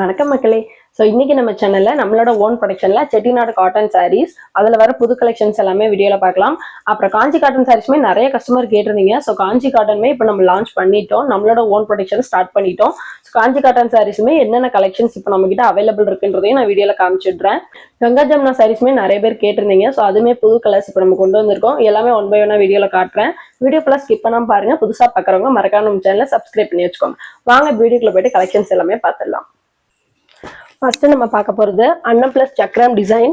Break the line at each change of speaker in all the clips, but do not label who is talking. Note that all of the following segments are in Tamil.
வணக்கம் மக்களே. ஸோ இன்னைக்கு நம்ம சேனல்ல நம்மளோட ஓன் ப்ரொடக்ஷன்ல செட்டிநாடு காட்டன் சாரீஸ் அதில் வர புது கலெக்ஷன்ஸ் எல்லாமே வீடியோவில் பார்க்கலாம். அப்புறம் காஞ்சி காட்டன் சாரீஸ்மே நிறைய கஸ்டமர் கேட்டிருந்தீங்க. ஸோ காஞ்சி காட்டனுமே இப்போ நம்ம லான்ச் பண்ணிட்டோம், நம்மளோட ஓன் ப்ரொடக்ஷன் ஸ்டார்ட் பண்ணிட்டோம். ஸோ காஞ்சி காட்டன் சாரீஸுமே என்னென்ன கலெக்ஷன்ஸ் இப்போ நம்ம கிட்ட அவைலபிள் இருக்குன்றதையும் நான் வீடியோவில் காமிச்சிடுறேன். கங்கா ஜமுனா சாரீஸ்மே நிறைய பேர் கேட்டிருந்தீங்க. ஸோ அதுமே புது கலர்ஸ் இப்போ நம்ம கொண்டு வந்திருக்கோம். எல்லாமே ஒன் பை ஒன்னா வீடியோவில் காட்டுறேன். வீடியோ ஃபுல்லாக ஸ்கிப் பண்ணாமல் பாருங்க. புதுசாக பார்க்குறவங்க மறக்காம நம்ம சேனலை சப்ஸ்கிரைப் பண்ணி வச்சுக்கோங்க. வாங்க வீடியோக்குள்ள போயிட்டு கலெக்ஷன்ஸ் எல்லாமே பார்த்துடலாம். ஃபர்ஸ்ட் நம்ம பார்க்க போகிறது அன்னம் பிளஸ் சக்கரம் டிசைன்.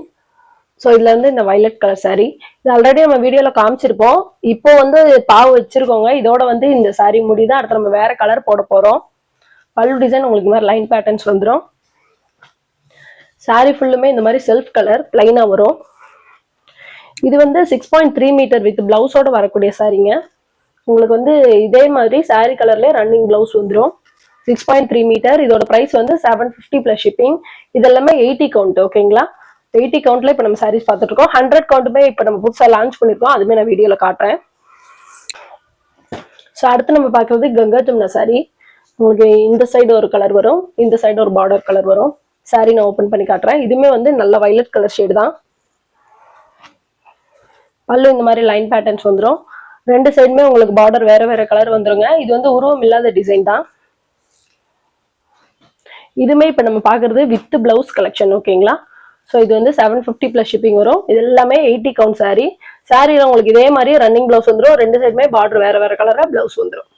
ஸோ இதுல வந்து இந்த வயலட் கலர் சாரீ இது ஆல்ரெடி நம்ம வீடியோவில் காமிச்சிருப்போம். இப்போ வந்து பாவு வச்சிருக்கோங்க. இதோட வந்து இந்த சாரீ முடிதான். அடுத்து நம்ம வேற கலர் போட போறோம். பல்லு டிசைன் உங்களுக்கு மாதிரி லைன் பேட்டர்ன்ஸ் வந்துடும். சாரீ ஃபுல்லுமே இந்த மாதிரி செல்ஃப் கலர் பிளைனா வரும். இது வந்து 6.3 மீட்டர் வித் பிளவுஸோட வரக்கூடிய சாரீங்க. உங்களுக்கு வந்து இதே மாதிரி சாரீ கலர்லேயே ரன்னிங் பிளவுஸ் வந்துடும். 6.3 மீட்டர். இதோட பிரைஸ் வந்து 750 பிளஸ் ஷிப்பிங். இது எல்லாமே 80 கவுண்ட். ஓகேங்களா, 80 கவுண்ட்ல இப்போ நம்ம சாரீஸ் பார்த்துட்டு இருக்கோம். 100 கவுண்ட்டுமே இப்போ நம்ம புதுசாக லான்ச் பண்ணிருக்கோம். அதுமே நான் வீடியோல காட்டுறேன். ஸோ அடுத்து நம்ம பார்க்கறது கங்கா ஜமுனா சாரீ. உங்களுக்கு இந்த சைடு ஒரு கலர் வரும், இந்த சைடு ஒரு பார்டர் கலர் வரும். சாரீ நான் ஓப்பன் பண்ணி காட்டுறேன். இதுமே வந்து நல்ல வயலட் கலர் ஷேடு தான். பல்லு இந்த மாதிரி லைன் பேட்டர்ன்ஸ் வந்துடும். ரெண்டு சைடுமே உங்களுக்கு பார்டர் வேற வேற கலர் வந்துருங்க. இது வந்து உருவம் இல்லாத டிசைன் தான். இதுமே இப்போ நம்ம பார்க்கறது வித் பிளவுஸ் கலெக்ஷன். ஓகேங்களா, ஸோ இது வந்து 750 பிளஸ் ஷிப்பிங் வரும். இது எல்லாமே 80 கவுண்ட் சாரீ. சாரீல உங்களுக்கு இதே மாதிரி ரன்னிங் பிளவுஸ் வந்துடும். ரெண்டு சைடுமே பார்டர் வேற வேற கலரா பிளவுஸ் வந்துடும்.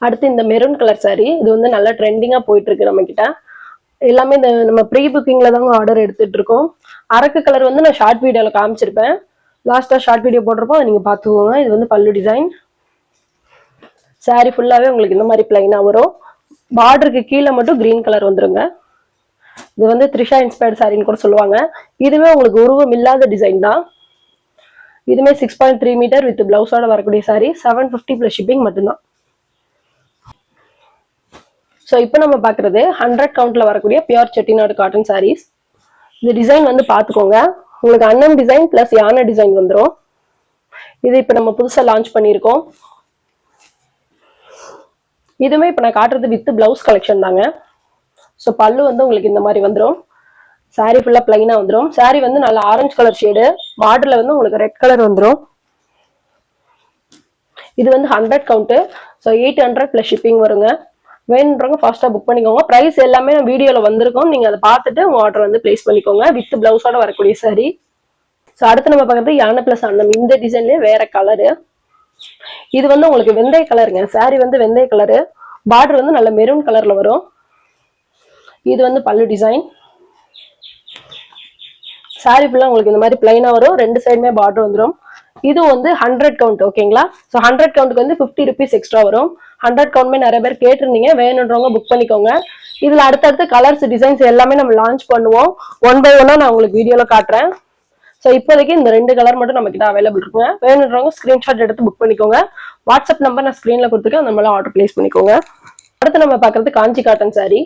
அடுத்து இந்த மெரூன் கலர் சாரீ. இது வந்து நல்லா ட்ரெண்டிங்கா போயிட்டு இருக்கு நம்ம கிட்ட. எல்லாமே இந்த நம்ம ப்ரீ புக்கிங்ல தாங்க ஆர்டர் எடுத்துட்டு இருக்கோம். அரக்கு கலர் வந்து நான் ஷார்ட் வீடியோல காமிச்சிருப்பேன். லாஸ்டா ஷார்ட் வீடியோ போட்டிருப்போம், அதை நீங்க பார்த்துக்கோங்க. இது வந்து பல்லு டிசைன். சாரீ ஃபுல்லாவே உங்களுக்கு இந்த மாதிரி பிளைனா வரும். பார்டருக்கு கீழே மட்டும் கிரீன் கலர் வந்துருங்க. இது வந்து த்ரிஷா இன்ஸ்பயர்ட் சாரின்னு கூட சொல்லுவாங்க. இதுவே உங்களுக்கு உருவம் இல்லாத டிசைன் தான். இதுமே 6.3 மீட்டர் வித் பிளவுஸோட வரக்கூடிய சாரி. 750 பிளஸ் ஷிப்பிங் மட்டும்தான். ஸோ இப்போ நம்ம பார்க்கறது 100 கவுண்ட்ல வரக்கூடிய பியூர் செட்டிநாடு காட்டன் சாரீஸ். இந்த டிசைன் வந்து பார்த்துக்கோங்க. உங்களுக்கு அன்னம் டிசைன் பிளஸ் யானை டிசைன் வந்துடும். இது இப்போ நம்ம புதுசாக லான்ச் பண்ணியிருக்கோம். இதுமே இப்போ நான் காட்டுறது வித் பிளவுஸ் கலெக்ஷன் தாங்க. ஸோ பல்லு வந்து உங்களுக்கு இந்த மாதிரி வந்துடும். சாரீ ஃபுல்லாக பிளைனாக வந்துடும். சாரீ வந்து நல்ல ஆரஞ்சு கலர் ஷேடு. பார்டர்ல வந்து உங்களுக்கு ரெட் கலர் வந்துடும். இது வந்து 100 கவுண்ட்டு. ஸோ 800 பிளஸ் ஷிப்பிங் வருங்க. வேணுன்றவங்க ஃபாஸ்ட்டாக புக் பண்ணிக்கோங்க. ப்ரைஸ் எல்லாமே வீடியோவில் வந்திருக்கும். நீங்கள் அதை பார்த்துட்டு உங்கள் ஆர்டர் வந்து பிளேஸ் பண்ணிக்கோங்க. வித் பிளவுஸோட வரக்கூடிய சாரீ. ஸோ அடுத்து நம்ம பார்க்குறது யானை பிளஸ் அன்னம். இந்த டிசைன்லேயே வேற கலரு. இது வந்து உங்களுக்கு வெந்தய கலருங்க. சாரீ வந்து வெந்தய கலரு. பார்டர் வந்து நல்ல மெரூன் கலர்ல வரும். இது வந்து பல்லு டிசைன். சாரீ ஃபுல்லா உங்களுக்கு இந்த மாதிரி பிளைனா வரும். ரெண்டு சைடுமே பார்டர் வந்துடும். இது வந்து 100 கவுண்ட். ஓகேங்களா, ஸோ 100 கவுண்ட்டுக்கு வந்து 50 ருபீஸ் எக்ஸ்ட்ரா வரும். 100 கவுண்ட்மே நிறைய பேர் கேட்டிருந்தீங்க. வேணுன்றவங்க புக் பண்ணிக்கோங்க. இதுல அடுத்தடுத்து கலர்ஸ் டிசைன்ஸ் எல்லாமே நம்ம லான்ச் பண்ணுவோம். ஒன் பை ஒன்னா நான் உங்களுக்கு வீடியோல காட்டுறேன். ஸோ இப்போதைக்கு இந்த 2 கலர் மட்டும் நம்ம கிட்ட அவைலபிள் இருக்குங்க. வேணுன்றவங்க ஸ்கிரீன்ஷாட் எடுத்து புக் பண்ணிக்கோங்க. வாட்ஸ்அப் நம்பர் நான் ஸ்கிரீன்ல கொடுத்துருக்கேன். அந்த மாதிரி ஆர்டர் பிளேஸ் பண்ணிக்கோங்க. அடுத்து நம்ம பார்க்கறது காஞ்சி காட்டன் சாரீ.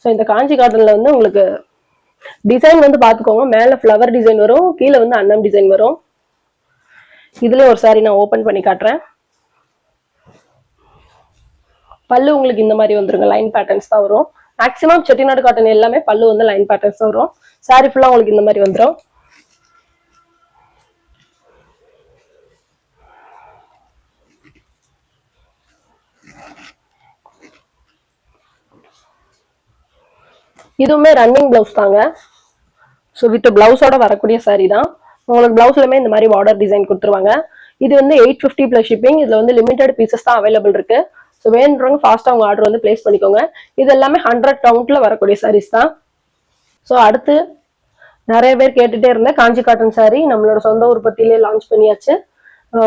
ஸோ இந்த காஞ்சி காட்டன்ல வந்து உங்களுக்கு டிசைன் வந்து பார்த்துக்கோங்க. மேல ஃப்ளவர் டிசைன் வரும், கீழே வந்து அன்னம் டிசைன் வரும். இதுல ஒரு சாரீ நான் ஓபன் பண்ணி காட்டுறேன். பல்லு உங்களுக்கு இந்த மாதிரி வந்துருங்க. லைன் பேட்டர்ன்ஸ் தான் வரும். மேக்ஸிமம் செட்டிநாடு காட்டன் எல்லாமே பல்லு வந்து லைன் பேட்டர்ன்ஸ் தான் வரும். சாரீ ஃபுல்லா உங்களுக்கு இந்த மாதிரி வந்துடும். இதுவுமே ரன்னிங் பிளவுஸ் தாங்க. ஸோ வித் பிளவுஸோட வரக்கூடிய சாரீ தான். உங்களுக்கு பிளவுஸ்லயுமே இந்த மாதிரி பார்டர் டிசைன் கொடுத்துருவாங்க. இது வந்து 850 பிளஸ் ஷிப்பிங். இதுல வந்து லிமிடெட் பீசஸ் தான் அவைலபிள் இருக்கு. ஸோ வேணுன்றவங்க ஃபாஸ்டா உங்க ஆர்டர் வந்து பிளேஸ் பண்ணிக்கோங்க. இது எல்லாமே 100 கவுண்ட்ல வரக்கூடிய சாரீஸ் தான். ஸோ அடுத்து நிறைய பேர் கேட்டுட்டே இருந்த காஞ்சி காட்டன் சாரீ நம்மளோட சொந்த உற்பத்தியிலே லான்ச் பண்ணியாச்சு.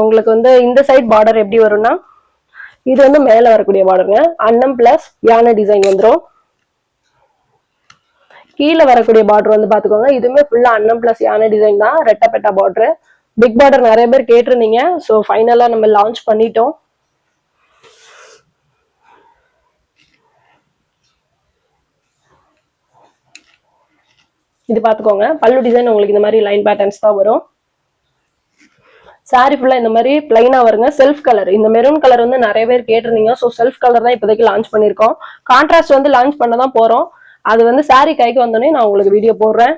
உங்களுக்கு வந்து இந்த சைட் பார்டர் எப்படி வரும்னா, இது வந்து மேல வரக்கூடிய பார்டருங்க. அன்னம் பிளஸ் யானை டிசைன் வந்துடும். கீழே வரக்கூடிய பார்டர் வந்து பாத்துக்கோங்க. இதுவுமே ஃபுல்லா அன்னம் பிளஸ் யானை டிசைன் தான். ரெட்டப்பெட்டா பார்டர். பிக் பார்டர் நிறைய பேர் கேட்டிருந்தீங்க. ஸோ ஃபைனலா நம்ம லான்ச் பண்ணிட்டோம். இது பாத்துக்கோங்க. பல்லு டிசைன் உங்களுக்கு இந்த மாதிரி லைன் பேட்டர்ன்ஸ் தான் வரும். சாரி ஃபுல்லா இந்த மாதிரி பிளைனா வருங்க. செல்ஃப் கலர், இந்த மெரூன் கலர் வந்து நிறைய பேர் கேட்டிருந்தீங்க. ஸோ செல்ஃப் கலர் தான் இப்போதைக்கு லான்ச் பண்ணியிருக்கோம். கான்ட்ராஸ்ட் வந்து லான்ச் பண்ண தான் போறோம். அது வந்து சாரி கைக்கு வந்தோடனே நான் உங்களுக்கு வீடியோ போடுறேன்.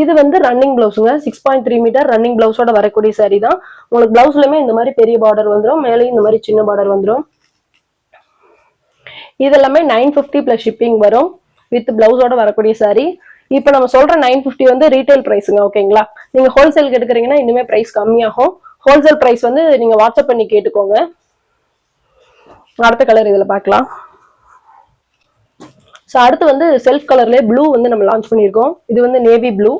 இது வந்து ரன்னிங் பிளவுஸுங்க. 6.3 மீட்டர் ரன்னிங் பிளவுஸோட வரக்கூடிய சாரி தான். உங்களுக்கு பிளவுஸ்லயுமே இந்த மாதிரி பெரிய பார்டர் வந்துடும், மேலேயும் இந்த மாதிரி சின்ன பார்டர் வந்துடும். இது எல்லாமே 950 பிளஸ் ஷிப்பிங் வரும் வித் பிளவுஸோட வரக்கூடிய சாரி. இப்போ நம்ம சொல்ற 950 வந்து ரீட்டைல் பிரைஸுங்க. ஓகேங்களா? நீங்க ஹோல்சேலுக்கு எடுக்கிறீங்கன்னா இன்னுமே பிரைஸ் கம்மியாகும். ஹோல்சேல் பிரைஸ் வந்து நீங்க வாட்ஸ்அப் பண்ணி கேட்டுக்கோங்க. அடுத்த கலர் இதுல பார்க்கலாம். ஸோ அடுத்து வந்து செல்ஃப் கலர்லேயே ப்ளூ வந்து நம்ம லான்ச் பண்ணியிருக்கோம். இது வந்து நேவி ப்ளூ.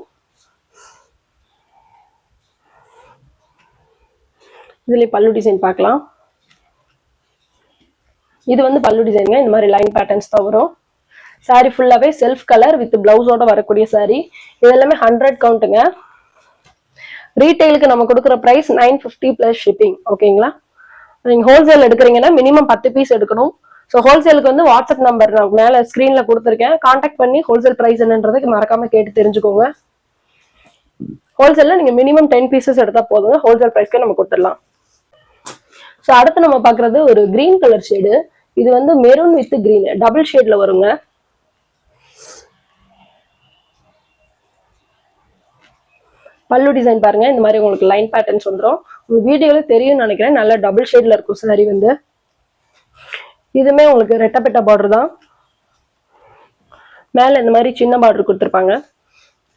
இதுல பல்லு டிசைன் பார்க்கலாம். இது வந்து பல்லு டிசைனுங்க. இந்த மாதிரி லைன் பேட்டர்ன்ஸ் தான் வரும். சாரி ஃபுல்லாவே செல்ஃப் கலர் வித் பிளவுஸோட வரக்கூடிய சாரி. இது எல்லாமே 100 கவுண்ட்டுங்க. ரீட்டைலுக்கு நம்ம கொடுக்குற பிரைஸ் 950 பிளஸ் ஷிப்பிங். ஓகேங்களா? நீங்க ஹோல்சேல் எடுக்கிறீங்கன்னா மினிமம் 10 பீஸ் எடுக்கணும். ஸோ ஹோல்சேலுக்கு வந்து வாட்ஸ்அப் நம்பர் நான் மேலே ஸ்க்ரீனில் கொடுத்துருக்கேன். கான்டாக்ட் பண்ணி ஹோல்சேல் ப்ரைஸ் என்னன்றதுக்கு மறக்காம கேட்டு தெரிஞ்சுக்கோங்க. ஹோல்சேலில் நீங்கள் மினிமம் 10 பீசஸ் எடுத்தால் போதுங்க. ஹோல்சேல் ப்ரைஸ்க்கே நம்ம கொடுத்துடலாம். ஸோ அடுத்து நம்ம பார்க்குறது ஒரு கிரீன் கலர் ஷேடு. இது வந்து மெரூன் வித் கிரீன் டபுள் ஷேட்ல வருங்க. பல்லு டிசைன் பாருங்க. இந்த மாதிரி உங்களுக்கு லைன் பேட்டர்ன்ஸ் வந்துடும். உங்க வீடியோல தெரியும் நினைக்கிறேன். நல்ல டபுள் ஷேட்ல இருக்கும் சாரி வந்து. இதுமே உங்களுக்கு ரெட்டப்பட்ட பார்டர் தான். மேல இந்த மாதிரி சின்ன பார்டர் கொடுத்துருப்பாங்க,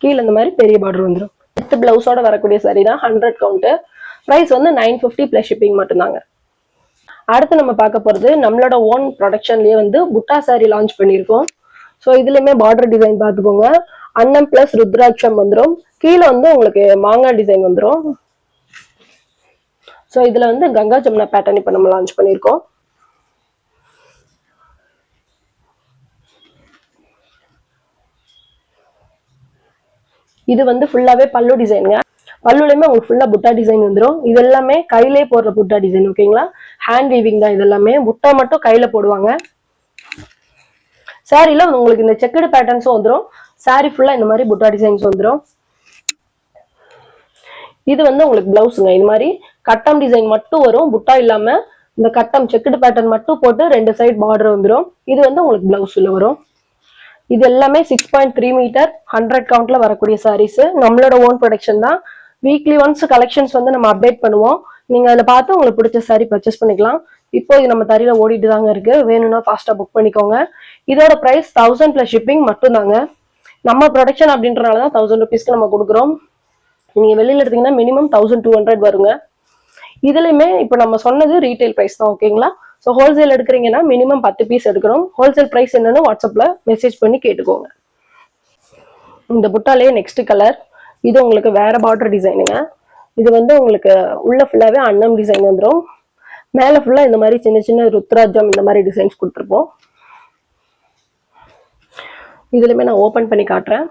கீழே இந்த மாதிரி பெரிய பார்டர் வந்துடும். வித் பிளவுஸோட வரக்கூடிய சாரி தான். 100 கவுண்ட். பிரைஸ் வந்து 950 பிளஸ் ஷிப்பிங் மட்டும்தாங்க. அடுத்து நம்ம பார்க்க போறது நம்மளோட ஓன் ப்ரொடக்ஷன்லயே வந்து புட்டா சாரி லான்ச் பண்ணியிருக்கோம். ஸோ இதுலயுமே பார்டர் டிசைன் பார்த்துக்கோங்க. அன்னம் பிளஸ் ருத்ராட்சம் வந்துடும். கீழே வந்து உங்களுக்கு மாங்காய் டிசைன் வந்துடும். ஸோ இதுல வந்து கங்கா ஜமுனா பேட்டர்ன் இப்போ நம்ம லான்ச் பண்ணியிருக்கோம். இது வந்து ஃபுல்லாவே பல்லு டிசைனுங்க. பல்லுலயுமே உங்களுக்கு ஃபுல்லா புட்டா டிசைன் வந்துடும். இது எல்லாமே கையிலே போடுற புட்டா டிசைன். ஓகேங்களா? ஹேண்ட் வீவிங் தான். இது எல்லாமே புட்டா மட்டும் கையில போடுவாங்க. சாரில உங்களுக்கு இந்த செக்குடு பேட்டர்ன்ஸும் வந்துடும். சாரி ஃபுல்லா இந்த மாதிரி புட்டா டிசைன்ஸ் வந்துடும். இது வந்து உங்களுக்கு பிளவுஸுங்க. இது மாதிரி கட்டம் டிசைன் மட்டும் வரும், புட்டா இல்லாம இந்த கட்டம் செக்குடு பேட்டர்ன் மட்டும் போட்டு 2 சைடு பார்டர் வந்துடும். இது வந்து உங்களுக்கு பிளவுஸ்ல வரும். இது எல்லாமே 6.3 மீட்டர் 100 கவுண்ட்ல வரக்கூடிய சாரீஸ். நம்மளோட ஓன் ப்ரொடக்ஷன் தான். வீக்லி ஒன்ஸ் கலெக்ஷன்ஸ் வந்து நம்ம அப்டேட் பண்ணுவோம். நீங்க அதில் பார்த்து உங்களுக்கு பிடிச்ச சாரி பர்ச்சேஸ் பண்ணிக்கலாம். இப்போ இது நம்ம தறியில ஓடிட்டு தாங்க இருக்கு. வேணும்னா ஃபாஸ்டா புக் பண்ணிக்கோங்க. இதோட பிரைஸ் 1000 பிளஸ் ஷிப்பிங் மட்டும் தாங்க. நம்ம ப்ரொடக்ஷன் அப்படின்றனால தான் 1000 ருபீஸ்க்கு நம்ம கொடுக்குறோம். நீங்க வெளியில எடுத்தீங்கன்னா மினிமம் 1200 வருங்க. இதுலயுமே இப்போ நம்ம சொன்னது ரீட்டைல் பிரைஸ் தான். ஓகேங்களா? ஸோ ஹோல்சேல் எடுக்கிறீங்கன்னா மினிமம் 10 பீஸ் எடுக்கிறோம். ஹோல்சேல் பிரைஸ் என்னன்னு வாட்ஸ்அப்ல மெசேஜ் பண்ணி கேட்டுக்கோங்க. இந்த புட்டாலே நெக்ஸ்ட் கலர். இது உங்களுக்கு வேற பார்டர் டிசைனுங்க. இது வந்து உங்களுக்கு உள்ள ஃபுல்லாவே அன்னம் டிசைன் வந்துடும். மேல ஃபுல்லா இந்த மாதிரி சின்ன சின்ன ருத்ராஜம் இந்த மாதிரி டிசைன்ஸ் கொடுத்துருப்போம். இதுலயுமே நான் ஓபன் பண்ணி காட்டுறேன்.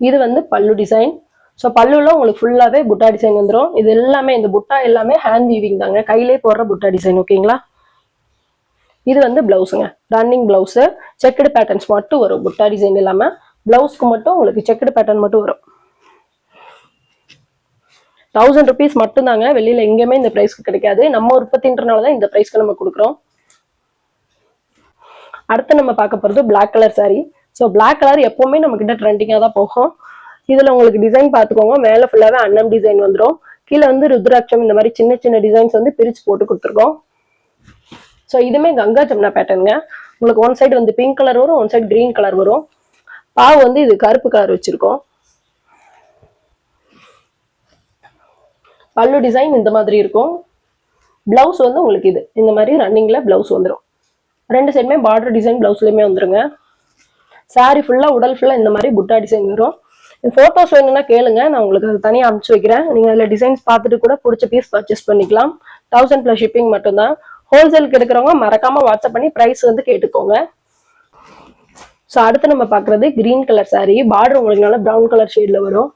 இது வந்து பல்லு டிசைன். ஸோ பல்லுல உங்களுக்கு ஃபுல்லாவே புட்டா டிசைன் வந்துடும். இது எல்லாமே இந்த புட்டா எல்லாமே ஹேண்ட் வீவிங் தாங்க, கையிலே போடுற புட்டா டிசைன். ஓகேங்களா? இது வந்து பிளவுஸுங்க. ரன்னிங் பிளவுஸ் செக்குடு பேட்டர்ன்ஸ் மட்டும் வரும். புட்டா டிசைன் இல்லாம பிளவுஸ்க்கு மட்டும் உங்களுக்கு செக்குடு பேட்டர்ன் மட்டும் வரும். 1000 ருபீஸ் மட்டும் தாங்க. வெளியில எங்கேயுமே இந்த பிரைஸ்க்கு கிடைக்காது. நம்ம உற்பத்தின்றனால தான் இந்த பிரைஸ்க்கு நம்ம கொடுக்குறோம். அடுத்து நம்ம பார்க்க போறது black colour sari. So black colour எப்பவுமே நம்ம கிட்ட ட்ரெண்டிங்கா தான் போகும். இதுல உங்களுக்கு டிசைன் பார்த்துக்கோங்க. மேல ஃபுல்லாவே அன்னம் டிசைன் வந்துடும். கீழே வந்து ருத்ராட்சம் இந்த மாதிரி சின்ன சின்ன டிசைன்ஸ் வந்து பிரிச்சு போட்டு கொடுத்துருக்கோம். ஸோ இதுமே கங்கா ஜமுனா பேட்டர்னுங்க. உங்களுக்கு ஒன் சைடு வந்து பிங்க் கலர் வரும், ஒன் சைடு கிரீன் கலர் வரும். பாவு வந்து இது கருப்பு கலர் வச்சிருக்கோம். பல்லு டிசைன் இந்த மாதிரி இருக்கும். பிளவுஸ் வந்து உங்களுக்கு இது இந்த மாதிரி ரன்னிங்ல பிளவுஸ் வந்துடும். 2 சைடுமே பார்டர் டிசைன் பிளவுஸ்லயுமே வந்துருங்க. சாரி ஃபுல்லா உடல் ஃபுல்லா இந்த மாதிரி புட்டா டிசைன் வரும். போட்டோஸ் வேணும்னா கேளுங்க, நான் உங்களுக்கு அது தனியாக அனுப்பிச்சு வைக்கிறேன். நீங்க அதில் டிசைன்ஸ் பார்த்துட்டு கூட பிடிச்ச பீஸ் பர்ச்சேஸ் பண்ணிக்கலாம். 1000 பிளஸ் ஷிப்பிங் மட்டும்தான். ஹோல்சேலுக்கு எடுக்கிறவங்க மறக்காம வாட்ஸ்அப் பண்ணி பிரைஸ் வந்து கேட்டுக்கோங்க. ஸோ அடுத்து நம்ம பார்க்கறது கிரீன் கலர் சாரி. பார்டர் உங்களுக்கு நல்லா ப்ரௌன் கலர் ஷேட்ல வரும்.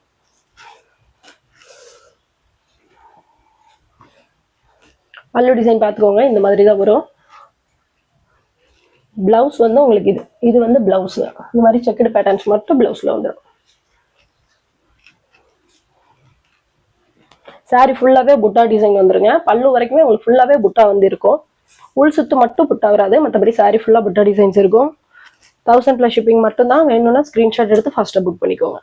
பல்லு டிசைன் பார்த்துக்கோங்க. இந்த மாதிரி தான் வரும். பிளவுஸ் வந்து உங்களுக்கு இது வந்து பிளவுஸ் இந்த மாதிரி செக்குடு பேட்டர்ன்ஸ் மட்டும் பிளவுஸ்ல வந்துடும். சாரி ஃபுல்லாவே புட்டா டிசைன் வந்துருங்க. பல்லு வரைக்குமே உங்களுக்கு ஃபுல்லாவே புட்டா வந்து இருக்கும். உள் சுத்து மட்டும் புட்டா வராது, மற்றபடி சாரி ஃபுல்லா புட்டா டிசைன்ஸ் இருக்கும். 1000+ ஷிப்பிங் மட்டும் தான். வேணும்னா ஸ்கிரீன்ஷாட் எடுத்து ஃபர்ஸ்ட் புக் பண்ணிக்கோங்க.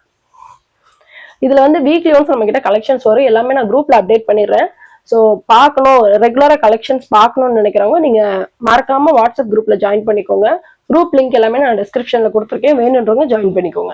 இதுல வந்து வீக்லி ஒன்ஸ் நம்ம கிட்ட கலெக்ஷன்ஸ் வரும். எல்லாமே நான் குரூப்ல அப்டேட் பண்ணிடுறேன். ஸோ பார்க்கணும், ரெகுலரா கலெக்ஷன்ஸ் பார்க்கணும்னு நினைக்கிறவங்க நீங்க மறக்காம வாட்ஸ்அப் குரூப்ல ஜாயின் பண்ணிக்கோங்க. குரூப் லிங்க் எல்லாமே நான் டிஸ்கிரிப்ஷன்ல கொடுத்துருக்கேன், வேணுன்றவங்க ஜாயின் பண்ணிக்கோங்க.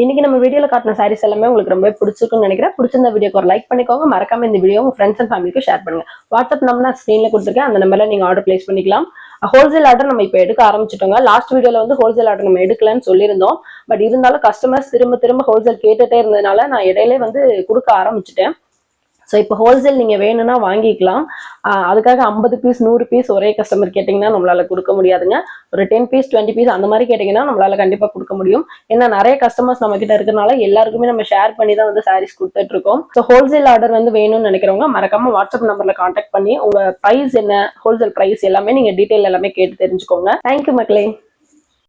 இன்னைக்கு நம்ம வீடியோல காட்டின சாரீஸ் எல்லாமே உங்களுக்கு ரொம்ப பிடிச்சிருக்குன்னு நினைக்கிறேன். பிடிச்சிருந்த வீடியோக்கு ஒரு லைக் பண்ணிக்கோங்க. மறக்காம இந்த வீடியோ உங்க ஃப்ரெண்ட்ஸ் அண்ட் ஃபேமிலிக்கு ஷேர் பண்ணுங்க. வாட்ஸ்அப் நம்பர் நான் ஸ்கிரீன்ல கொடுத்துருக்கேன், அந்த நம்பர்ல நீங்க ஆர்டர் பிளேஸ் பண்ணிக்கலாம். ஹோல்சேல் ஆர்டர் நம்ம இப்போ எடுக்க ஆரம்பிச்சிட்டோங்க. லாஸ்ட் வீடியோல வந்து ஹோல்சேல் ஆர்டர் நம்ம எடுக்கலன்னு சொல்லியிருந்தோம். பட் இருந்தாலும் கஸ்டமர்ஸ் திரும்ப திரும்ப ஹோல்சேல் கேட்டுட்டே இருந்ததுனால நான் இடையிலே வந்து கொடுக்க ஆரம்பிச்சிட்டேன். ஸோ இப்போ ஹோல்சேல் நீங்கள் வேணும்னா வாங்கிக்கலாம். அதுக்காக 50 பீஸ் 100 பீஸ் ஒரே கஸ்டமர் கேட்டிங்கன்னா நம்மளால கொடுக்க முடியாதுங்க. ஒரு 10 பீஸ் 20 பீஸ் அந்த மாதிரி கேட்டிங்கன்னா நம்மளால கண்டிப்பாக கொடுக்க முடியும். ஏன்னா நிறைய கஸ்டமர்ஸ் நம்ம கிட்ட இருக்கிறனால எல்லாருக்குமே நம்ம ஷேர் பண்ணி தான் வந்து சாரீஸ் கொடுத்துட்டு இருக்கோம். ஸோ ஹோல்சேல் ஆர்டர் வந்து வேணும்னு நினைக்கிறவங்க மறக்காம வாட்ஸ்அப் நம்பர்ல கான்டாக்ட் பண்ணி உங்க ப்ரைஸ் என்ன, ஹோல்சேல் ப்ரைஸ் எல்லாமே நீங்க டீட்டெயில் எல்லாமே கேட்டு தெரிஞ்சுக்கோங்க. தேங்க்யூ மக்களே.